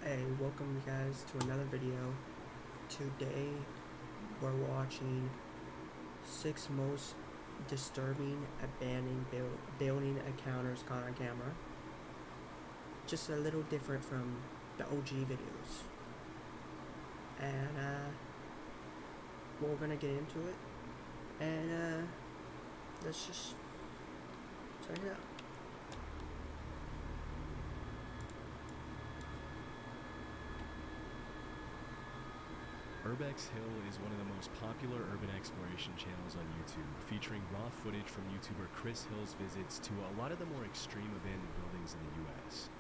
Hey, welcome you guys to another video. Today we're watching 6 most disturbing abandoned building encounters caught on camera. Just a little different from the OG videos. And we're gonna get into it. And let's just check it out. Urbex Hill is one of the most popular urban exploration channels on YouTube, featuring raw footage from YouTuber Chris Hill's visits to a lot of the more extreme abandoned buildings in the US.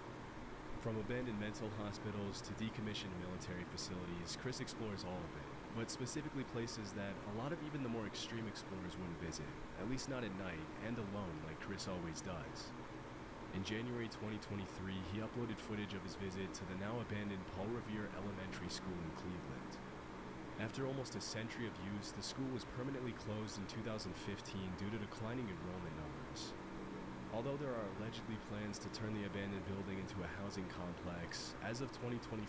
From abandoned mental hospitals to decommissioned military facilities, Chris explores all of it, but specifically places that a lot of even the more extreme explorers wouldn't visit, at least not at night and alone like Chris always does. In January 2023, he uploaded footage of his visit to the now abandoned Paul Revere Elementary School in Cleveland. After almost a century of use, the school was permanently closed in 2015 due to declining enrollment numbers. Although there are allegedly plans to turn the abandoned building into a housing complex, as of 2024,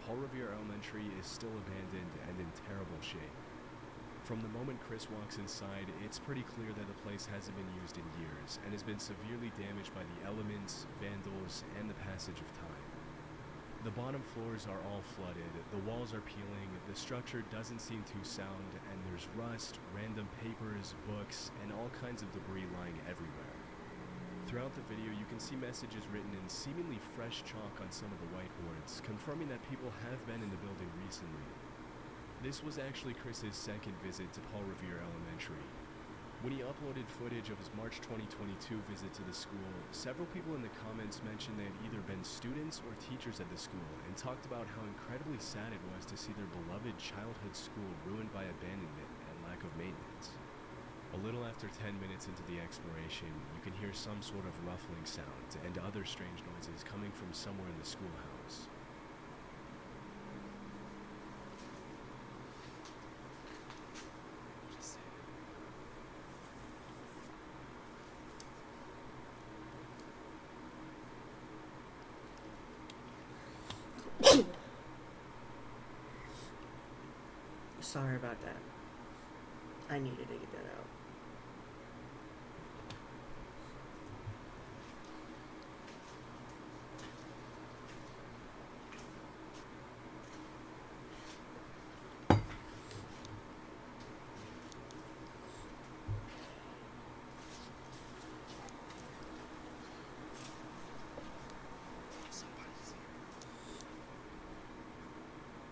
Paul Revere Elementary is still abandoned and in terrible shape. From the moment Chris walks inside, it's pretty clear that the place hasn't been used in years and has been severely damaged by the elements, vandals, and the passage of time. The bottom floors are all flooded, the walls are peeling, the structure doesn't seem too sound, and there's rust, random papers, books, and all kinds of debris lying everywhere. Throughout the video, you can see messages written in seemingly fresh chalk on some of the whiteboards, confirming that people have been in the building recently. This was actually Chris's second visit to Paul Revere Elementary. When he uploaded footage of his March 2022 visit to the school, several people in the comments mentioned they had either been students or teachers at the school and talked about how incredibly sad it was to see their beloved childhood school ruined by abandonment and lack of maintenance. A little after 10 minutes into the exploration, you can hear some sort of ruffling sound and other strange noises coming from somewhere in the schoolhouse. Sorry about that. I needed to get that out.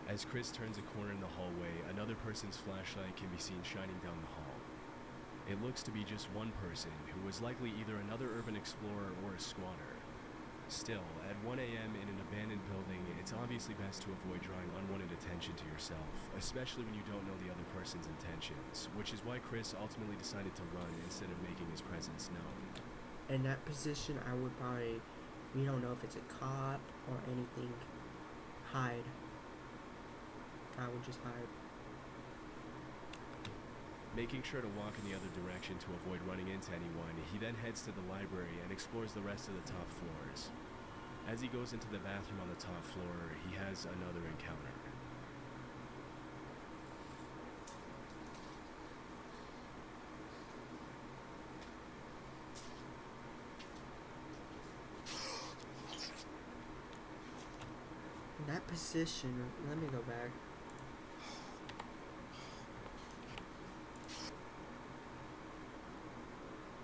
As Chris turns a corner in the hallway, another person's flashlight can be seen shining down the hall. It looks to be just one person, who was likely either another urban explorer or a squatter. Still, at 1 a.m. in an abandoned building, it's obviously best to avoid drawing unwanted attention to yourself, especially when you don't know the other person's intentions, which is why Chris ultimately decided to run instead of making his presence known. In that position, I would probably, we don't know if it's a cop or anything, hide. I would just hide. Making sure to walk in the other direction to avoid running into anyone, he then heads to the library and explores the rest of the top floors. As he goes into the bathroom on the top floor, he has another encounter. In that position, let me go back.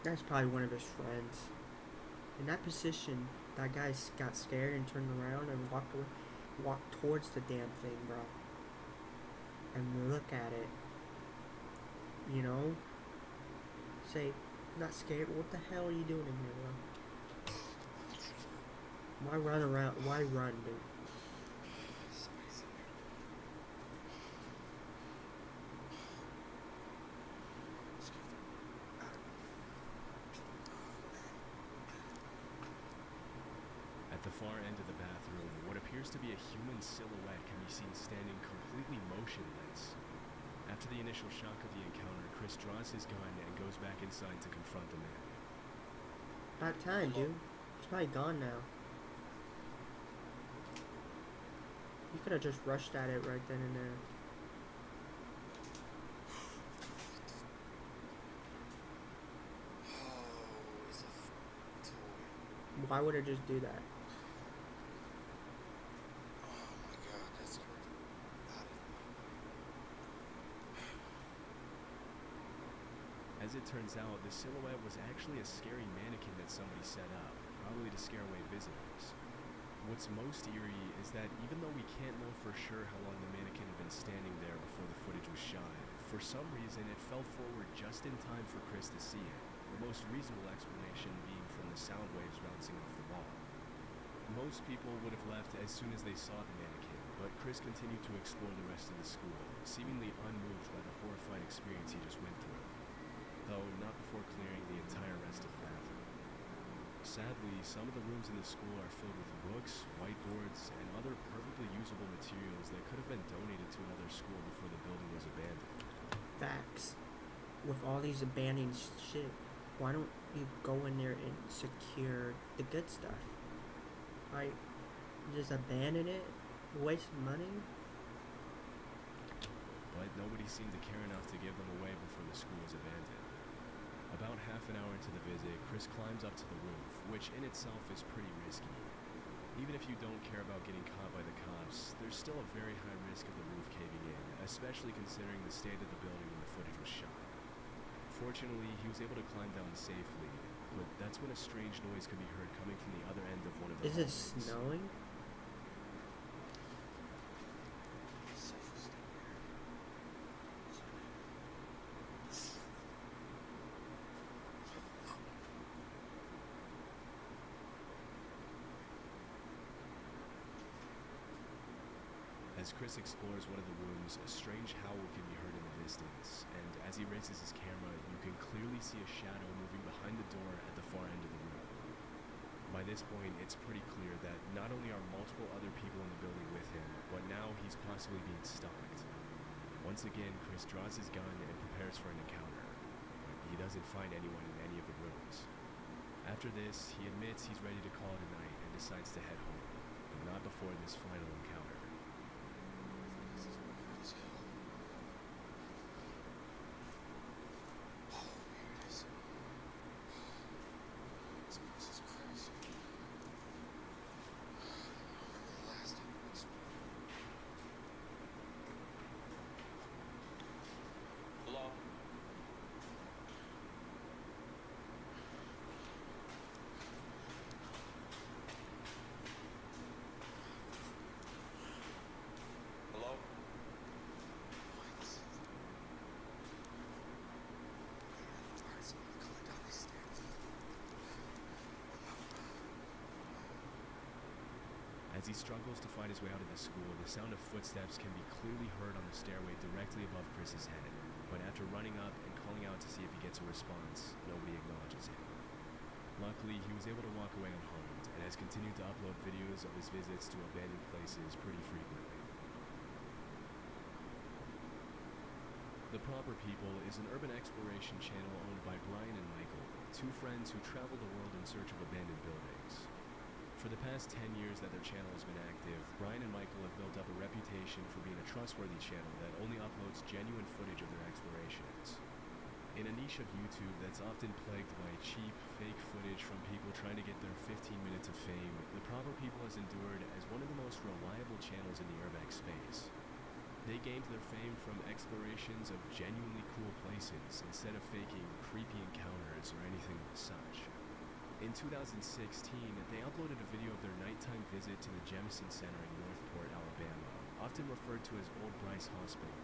That's probably one of his friends. In that position, that guy got scared and turned around and walked towards the damn thing, bro. And look at it. You know? Say, not scared. What the hell are you doing in here, bro? Why run around? Why run, dude? At the far end of the bathroom, what appears to be a human silhouette can be seen standing completely motionless. After the initial shock of the encounter, Chris draws his gun and goes back inside to confront the man. About time, dude. He's probably gone now. could have just rushed at it right then and there. Oh, it's a toy. Why would it just do that? Oh my god, that's crazy. How did As it turns out, the silhouette was actually a scary mannequin that somebody set up, probably to scare away visitors. What's most eerie is that even though we can't know for sure how long the mannequin had been standing there before the footage was shot, for some reason it fell forward just in time for Chris to see it, the most reasonable explanation being from the sound waves bouncing off the wall. Most people would have left as soon as they saw the mannequin, but Chris continued to explore the rest of the school, seemingly unmoved by the horrifying experience he just went through, though not before clearing the entire rest of the bathroom. Sadly, some of the rooms in the school are filled with books, whiteboards, and other perfectly usable materials that could have been donated to another school before the building was abandoned. Facts. With all these abandoned shit, why don't you go in there and secure the good stuff? Like, just abandon it? Waste money? But nobody seemed to care enough to give them away before the school was abandoned. About half an hour into the visit, Chris climbs up to the roof, which in itself is pretty risky. Even if you don't care about getting caught by the cops, there's still a very high risk of the roof caving in, especially considering the state of the building when the footage was shot. Fortunately, he was able to climb down safely, but that's when a strange noise could be heard coming from the other end of one of the Is it hallways. snowing? As Chris explores one of the rooms, a strange howl can be heard in the distance, and as he raises his camera, you can clearly see a shadow moving behind the door at the far end of the room. By this point, it's pretty clear that not only are multiple other people in the building with him, but now he's possibly being stalked. Once again, Chris draws his gun and prepares for an encounter, but he doesn't find anyone in any of the rooms. After this, he admits he's ready to call it a night and decides to head home, but not before this final encounter. this is weird as hell. Oh, here it is. This place is crazy. The last time we explored. Hello? Hello? What? Carson, coming down these stairs. As he struggles to find his way out of the school, the sound of footsteps can be clearly heard on the stairway directly above Chris's head. But after running up and calling out to see if he gets a response, nobody acknowledges him. Luckily, he was able to walk away unharmed and has continued to upload videos of his visits to abandoned places pretty frequently. The Proper People is an urban exploration channel owned by Brian and Michael, two friends who travel the world in search of abandoned buildings. For the past 10 years that their channel has been active, Brian and Michael have built up a reputation for being a trustworthy channel that only uploads genuine footage of their explorations. In a niche of YouTube that's often plagued by cheap, fake footage from people trying to get their 15 minutes of fame, The Proper People has endured as one of the most reliable channels in the urbex space. They gained their fame from explorations of genuinely cool places instead of faking creepy encounters or anything such. In 2016, they uploaded a video of their nighttime visit to the Jemison Center in Northport, Alabama, often referred to as Old Bryce Hospital.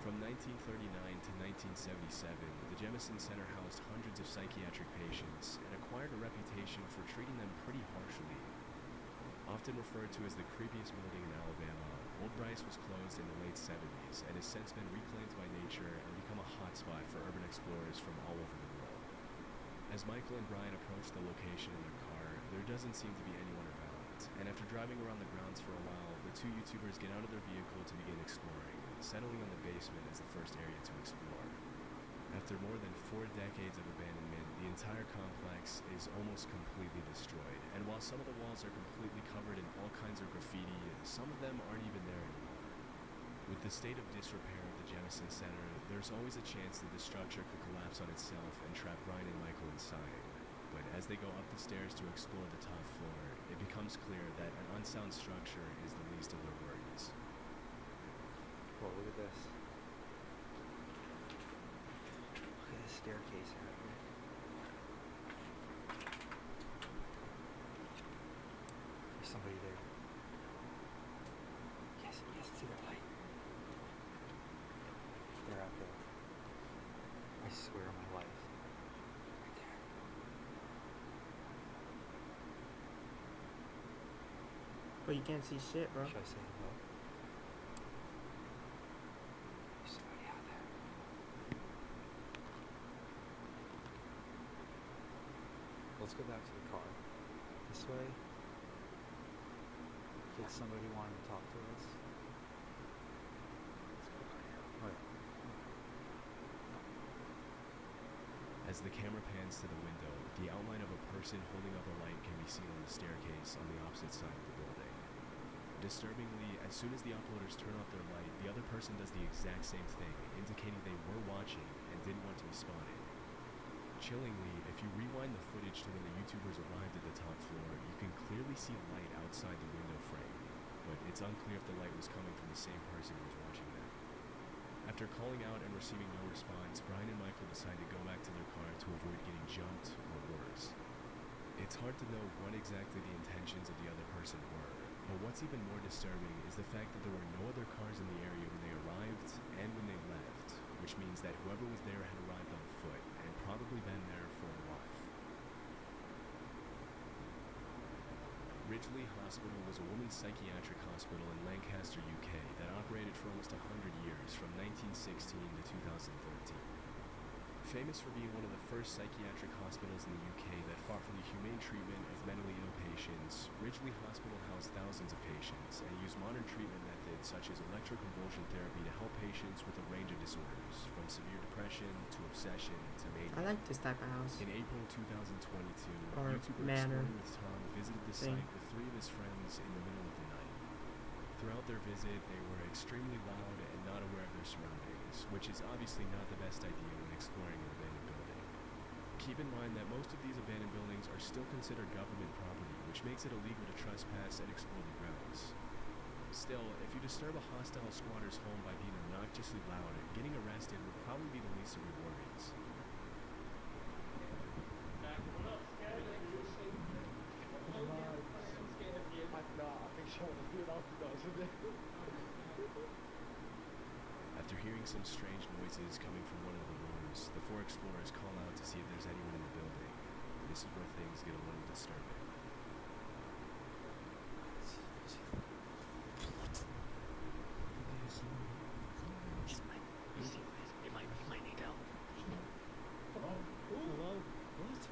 From 1939 to 1977, the Jemison Center housed hundreds of psychiatric patients and acquired a reputation for treating them pretty harshly. Often referred to as the creepiest building in Alabama, Old Bryce was closed in the late 70s and has since been reclaimed by nature and become a hotspot for urban explorers from all over the world. As Michael and Brian approach the location in their car, there doesn't seem to be anyone around, and after driving around the grounds for a while, the two YouTubers get out of their vehicle to begin exploring, settling on the basement as the first area to explore. After more than 4 decades of abandonment, the the entire complex is almost completely destroyed, and while some of the walls are completely covered in all kinds of graffiti, some of them aren't even there anymore. With the state of disrepair of the Jemison Center, there's always a chance that the structure could collapse on itself and trap Brian and Michael inside. But as they go up the stairs to explore the top floor, it becomes clear that an unsound structure is the least of their worries. Whoa, look at this. Look at this staircase out here. There's somebody there. Yes, yes, see that light? They're out there. I swear on my life. Right there. But you can't see shit, bro. Should I say hello? There's somebody out there. Let's go back to the car. This way. Did somebody want to talk to us? Let's go back here. Oh, yeah. As the camera pans to the window, the outline of a person holding up a light can be seen on the staircase on the opposite side of the building. Disturbingly, as soon as the uploaders turn off their light, the other person does the exact same thing, indicating they were watching and didn't want to be spotted. Chillingly, if you rewind the footage to when the YouTubers arrived at the top floor, you can clearly see light outside the window frame, but it's unclear if the light was coming from the same person who was watching them. After calling out and receiving no response, Brian and Michael decide to go back to their car to avoid getting jumped or worse. It's hard to know what exactly the intentions of the other person were, but what's even more disturbing is the fact that there were no other cars in the area when they arrived and when they left, which means that whoever was there had arrived on foot and probably been there for a while. Ridgely Hospital was a women's psychiatric hospital in Lancaster, UK that operated for almost 100 years from 1916 to 2013. Famous for being one of the first psychiatric hospitals in the UK that fought for the humane treatment of mentally ill patients, Ridgely Hospital housed thousands of patients and used modern treatment methods such as electroconvulsion therapy to help patients with a range of disorders, from severe depression to obsession to mania. I like this type of house. In April 2022, Or YouTuber manor Exploring with Tom visited the thing. site with three of his friends in the middle of the night. Throughout their visit, they were extremely loud and not aware of their surroundings, which is obviously not the best idea when exploring an abandoned building. Keep in mind that most of these abandoned buildings are still considered government property, which makes it illegal to trespass and explore the grounds. Still, if you disturb a hostile squatter's home by being obnoxiously loud, getting arrested would probably be the least of your worries. After hearing some strange noises coming from one of the rooms, the four explorers call out to see if there's anyone in the building. This is where things get a little disturbing. You might need help. Hello? What?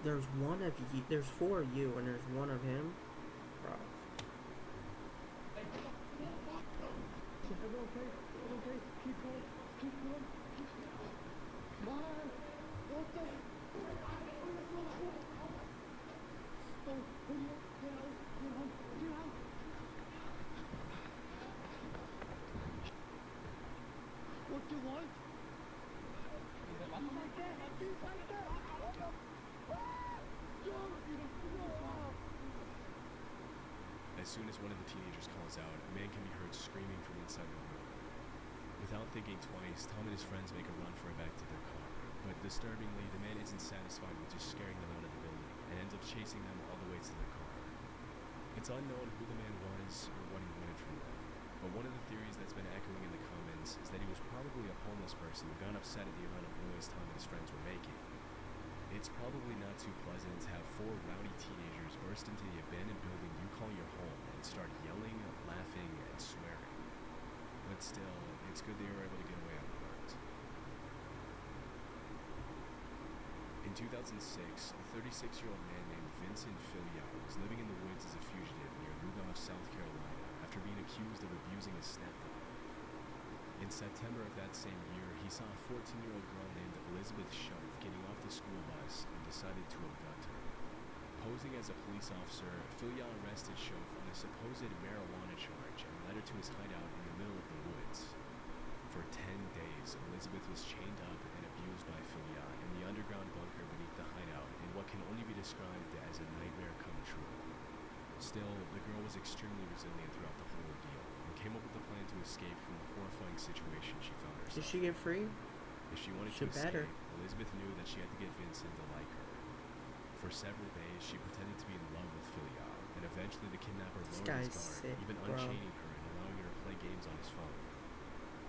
There's one of you. There's four of you, and there's one of him, bro. As soon as one of the teenagers calls out, a man can be heard screaming from inside the room. Without thinking twice, Tom and his friends make a run for it back to their car. But disturbingly, the man isn't satisfied with just scaring them out of the building and ends up chasing them all the way to their car. It's unknown who the man was or what he wanted from them, but one of the theories that's been echoing in the comments is that he was probably a homeless person who got upset at the amount of noise Tom and his friends were making. It's probably not too pleasant to have four rowdy teenagers burst into the abandoned building you call your home and start yelling, laughing, and swearing. But still, it's good they were able to get away unharmed. In 2006, a 36-year-old man named Vincent Filial was living in the woods as a fugitive near Lugov, South Carolina, after after being accused of abusing his stepdaughter. In September of that same year, he saw a 14-year-old girl named Elizabeth Schoaf getting off the school bus and decided to abduct her. Posing as a police officer, Filya arrested Schoaf on a supposed marijuana charge and led her to his hideout in the middle of the woods. For 10 days, Elizabeth was chained up and abused by Filya in the underground bunker beneath the hideout in what can only be described as a nightmare come true. Still, the girl was extremely resilient throughout the whole ordeal and came up with a plan to escape from the horrifying situation she found herself Did she get free? If she wanted She to better. escape, Elizabeth knew that she had to get Vincent to like her. For several days, she pretended to be in love with Filya, and eventually the kidnapper This lowered his guy's guard, sick, even bro. unchaining her and allowing her to play games on his phone.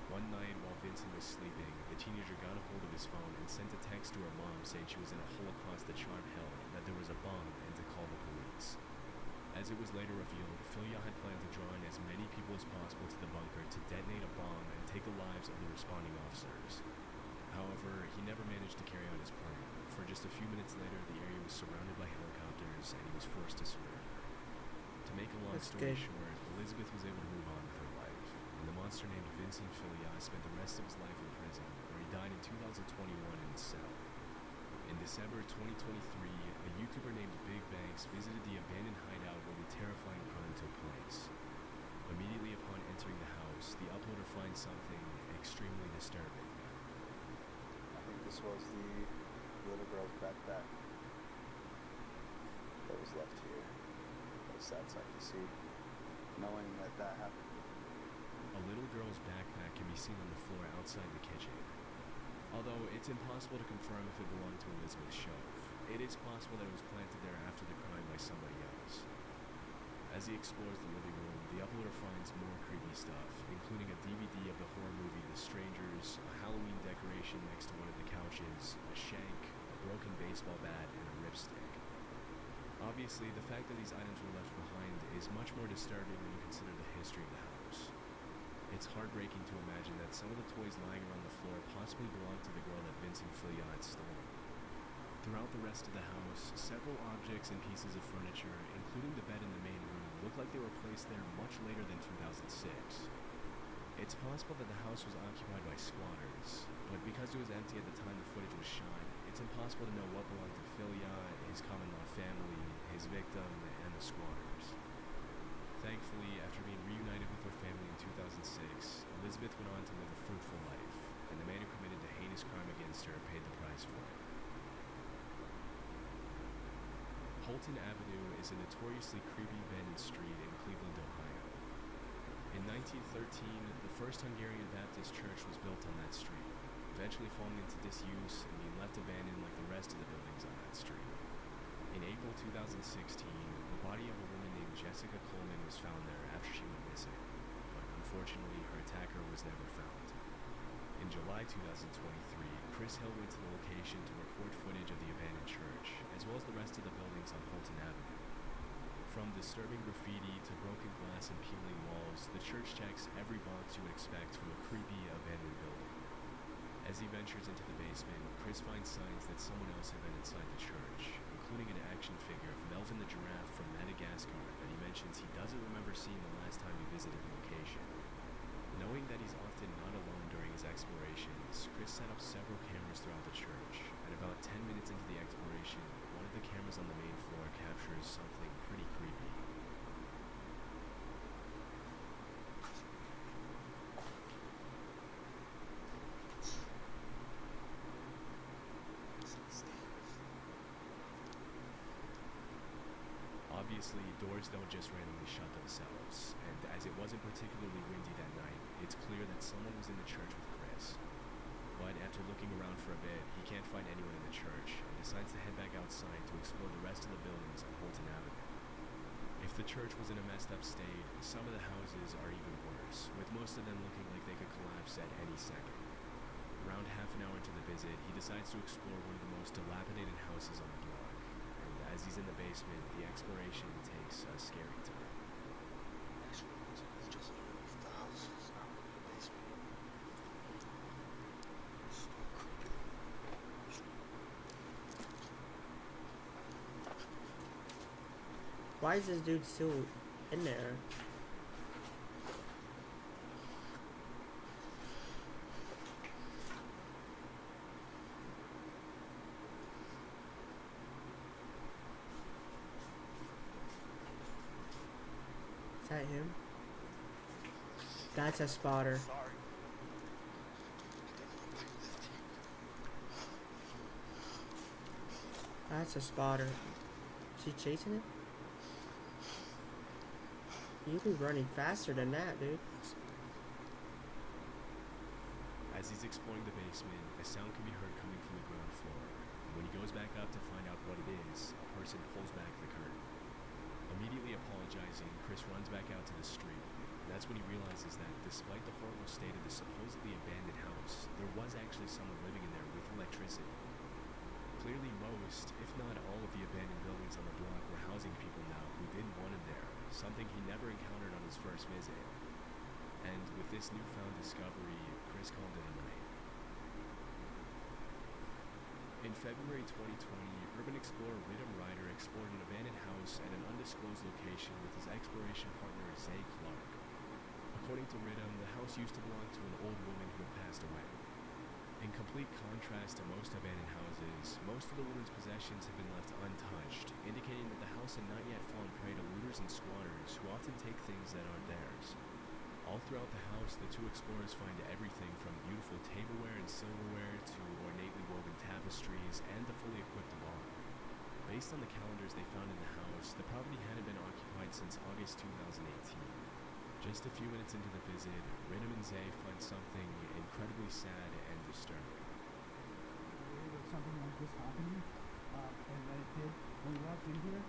One night, while Vincent was sleeping, the teenager got a hold of his phone and sent a text to her mom saying she was in a hole across the Charm Hill, that there was a bomb, and to call the police. As it was later revealed, Filya had planned to draw in as many people as possible to the bunker to detonate a bomb and take the lives of the responding officers. However, he never managed to carry out his plan. For just a few minutes later, the area was surrounded by helicopters and he was forced to surrender. To make a long That's story good. short, Elizabeth was able to move on with her life, and the monster named Vincent Filya spent the rest of his life in prison, where he died in 2021 in a cell. In December 2023, a YouTuber named Big Banks visited the abandoned hideout where the terrifying crime took place. Immediately upon entering the house, the uploader finds something extremely disturbing. I think this was the little girl's backpack that was left here. What a sad sight to see, knowing that that happened. A little girl's backpack can be seen on the floor outside the kitchen. Although it's impossible to confirm if it belonged to Elizabeth Schoaf, it is possible that it was planted there after the crime by somebody else. As he explores the living room, the uploader finds more creepy stuff, including a DVD of the horror movie The Strangers, a Halloween decoration next to one of the couches, a shank, a broken baseball bat, and a ripstick. Obviously, the fact that these items were left behind is much more disturbing when you consider the history of the house. It's heartbreaking to imagine that some of the toys lying around the floor possibly belonged to the girl that Vincent Filya had stolen. Throughout the rest of the house, several objects and pieces of furniture, including the bed in the main room, look like they were placed there much later than 2006. It's possible that the house was occupied by squatters, but because it was empty at the time the footage was shot, it's impossible to know what belonged to Filya, his common-law family, his victim, and the squatters. Thankfully, after being reunited with her family in 2006, Elizabeth went on to live a fruitful life, and the man who committed the heinous crime against her paid the price for it. Holton Avenue is a notoriously creepy abandoned street in Cleveland, Ohio. In 1913, the first Hungarian Baptist church was built on that street, eventually falling into disuse and being left abandoned like the rest of the buildings on that street. In April 2016, the body of a woman named Jessica Coleman was found there after she went missing, but unfortunately her attacker was never found. In July 2023, Chris Hill went to the location to record footage of the abandoned church, as well as the rest of the buildings on Holton Avenue. From disturbing graffiti to broken glass and peeling walls, the church checks every box you would expect from a creepy, abandoned building. As he ventures into the basement, Chris finds signs that someone else had been inside the church, including an action figure of Melvin the giraffe from Madagascar that he mentions he doesn't remember seeing the last time he visited the location. Knowing that he's often not alone during his explorations, Chris set up several cameras throughout the church, and about 10 minutes into the exploration, one of the cameras on the main floor captures something pretty creepy. Obviously, doors don't just randomly shut themselves, and as it wasn't particularly windy that night, it's clear that someone was in the church with Chris. But after looking around for a bit, he can't find anyone in the church, and decides to head back outside to explore the rest of the buildings on Holton Avenue. If the church was in a messed up state, some of the houses are even worse, with most of them looking like they could collapse at any second. Around half an hour into the visit, he decides to explore one of the most dilapidated houses on the block. As he's in the basement, the exploration takes a scary turn. Actually, it's just underneath the house. It's not really the basement. It's so creepy. Why is this dude still in there? that him? That's a spotter. Sorry. That's a spotter. Is he chasing it? You be running faster than that, dude. As he's exploring the basement, a sound can be heard coming from the ground floor. When he goes back up to find out what it is, a person pulls back the curtain. Immediately apologizing, Chris runs back out to the street. And that's when he realizes that, despite the horrible state of the supposedly abandoned house, there was actually someone living in there with electricity. Clearly most, if not all of the abandoned buildings on the block were housing people now who didn't want him there, something he never encountered on his first visit. And with this newfound discovery, Chris called it a night. In February 2020, urban explorer Rhythm Ryder explored an abandoned house at an undisclosed location with his exploration partner Zay Clark. According to Rhythm, the house used to belong to an old woman who had passed away. In complete contrast to most abandoned houses, most of the woman's possessions have been left untouched, indicating that the house had not yet fallen prey to looters and squatters who often take things that aren't theirs. All throughout the house, the two explorers find everything from beautiful tableware and silverware to ornately woven tapestries and the fully equipped bar. Based on the calendars they found in the house, the property hadn't been occupied since August 2018. Just a few minutes into the visit, Rhythm and Zay find something incredibly sad and disturbing. With something like this happening, and when it did, when we walked in here,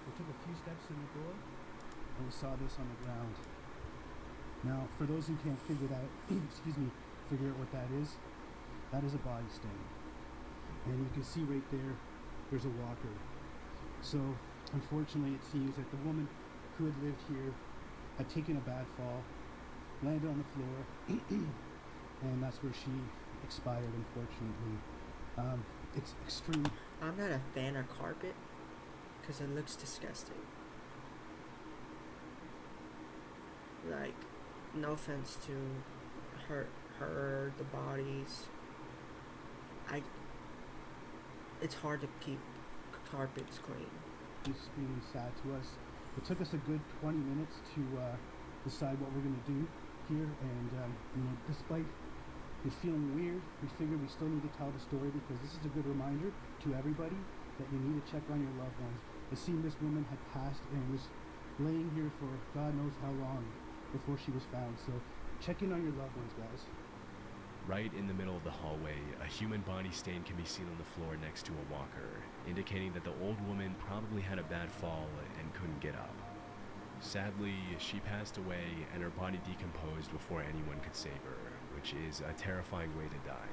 we took a few steps in the door, and we saw this on the ground. Now, for those who can't figure that, figure out what that is a body stain. And you can see right there, there's a walker. So, unfortunately, it seems that the woman who had lived here had taken a bad fall, landed on the floor, and that's where she expired, unfortunately. It's extreme. I'm not a fan of carpet because it looks disgusting. Like, no offense to her, the bodies. It's hard to keep carpets clean. It's extremely sad to us. It took us a good 20 minutes to decide what we're going to do here, and despite it feeling weird, we figured we still need to tell the story because this is a good reminder to everybody that you need to check on your loved ones. It seemed this woman had passed and was laying here for God knows how long before she was found, so check in on your loved ones, guys. Right in the middle of the hallway, a human body stain can be seen on the floor next to a walker, indicating that the old woman probably had a bad fall and couldn't get up. Sadly, she passed away and her body decomposed before anyone could save her, which is a terrifying way to die.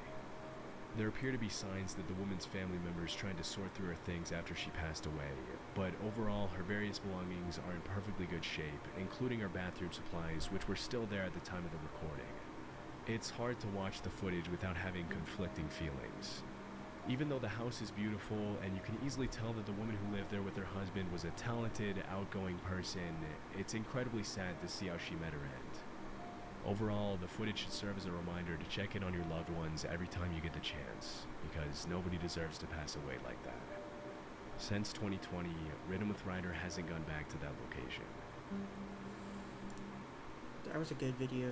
There appear to be signs that the woman's family members tried to sort through her things after she passed away, but overall her various belongings are in perfectly good shape, including her bathroom supplies, which were still there at the time of the recording. It's hard to watch the footage without having conflicting feelings. Even though the house is beautiful and you can easily tell that the woman who lived there with her husband was a talented, outgoing person, it's incredibly sad to see how she met her end. Overall, the footage should serve as a reminder to check in on your loved ones every time you get the chance, because nobody deserves to pass away like that. Since 2020, Rhythm with Ryder hasn't gone back to that location. That was a good video.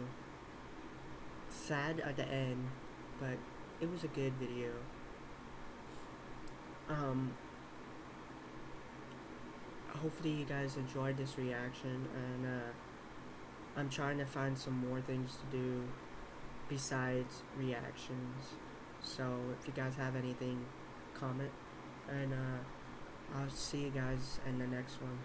Sad at the end, but it was a good video. Hopefully you guys enjoyed this reaction, and I'm trying to find some more things to do besides reactions. So if you guys have anything, comment, and I'll see you guys in the next one.